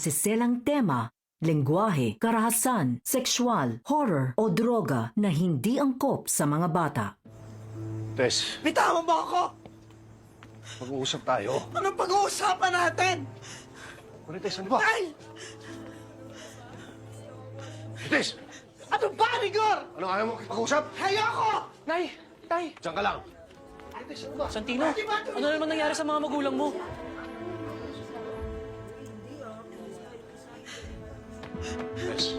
masiselang tema, lengguwahe, karahasan, sexual, horror o droga na hindi angkop sa mga bata. Tess, Bitawan mo ako! mag-uusap tayo. Anong pag-uusapan natin? Marites, ano ba? Tay! Marites! Ano ba, Rigor? Ano ayaw mo mag-uusap? Ayoko! Nay! Tay! Diyan ka lang. Marites, ano ba? Santino! Ano naman nangyari sa mga magulang mo? Tess.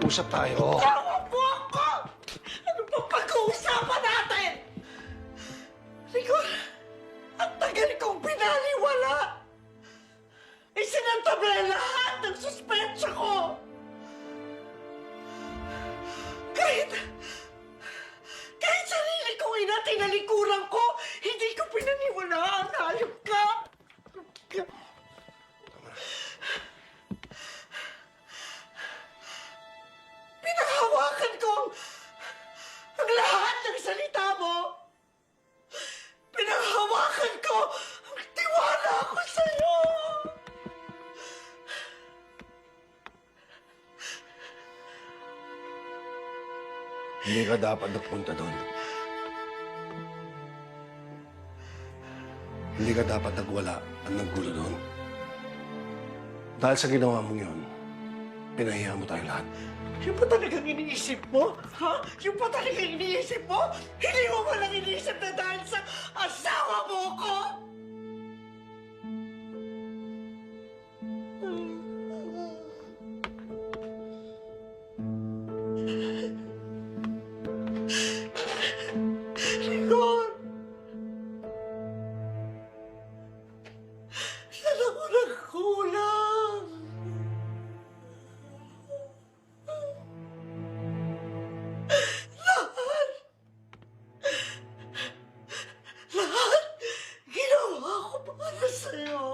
Usap tayo. Tawa po ako! Ano ba pag-uusapan natin? Rigor, ang tagal kong pinaliwala. Isinantabay lahat ng suspensya ko. Kahit sarili kong ina, tinalikuran ko, hindi ko pinaniwalaan. Hayop ka! Pinanghawakan ko ang lahat ng salita mo. Pinanghawakan ko ang tiwala ko sa'yo. Hindi ka dapat nagpunta doon. Hindi ka dapat nagwala at naggulo doon. Dahil sa ginawa mong yun, pinahiya mo tayo lahat. Yung ba talagang iniisip mo? Ha? Yung ba talagang iniisip mo? Hindi mo ba lang iniisip na dahil sa asawa mo ko? Rigor! Saan ako nagkulang? Lahat ginawa ko para sa'yo.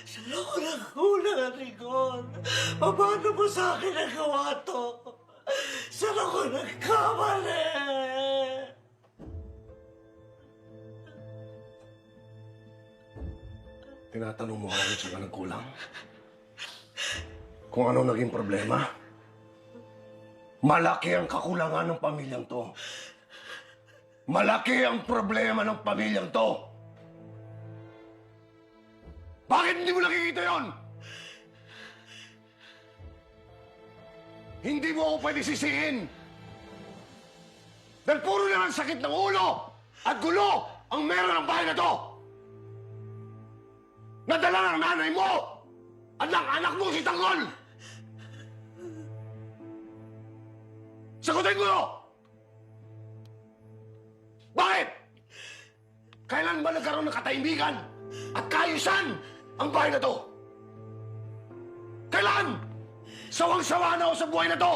Saan ako nagkulang, Rigon? Paano mo sa akin nagawa to? Saan ako nagkamali? Tinatanong mo ako kung saan ka nagkulang? Kung ano naging problema? Malaki ang kakulangan ng pamilyang to. Malaki ang problema ng pamilyang to. Bakit hindi mo nakikita yon? Hindi mo ako pwede sisihin. Dahil puro na lang sakit ng ulo at gulo ang meron ng bahay na to. Nadala ng nanay mo at ng anak mo si Tanggol. Sagutin mo! Bakit? Kailan ba nagkaroon ng katahimikan at kaayusan ang bahay na to? Kailan? Sawang-sawa na ako sa buhay na to!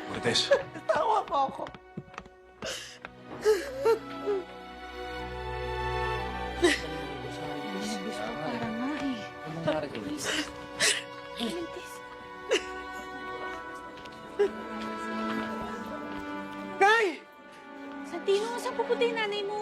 Marites, Tawa mo ako. Parang nga eh. Ano nangyari ko? Nay! Santino, saan pupunta yung nanay mo?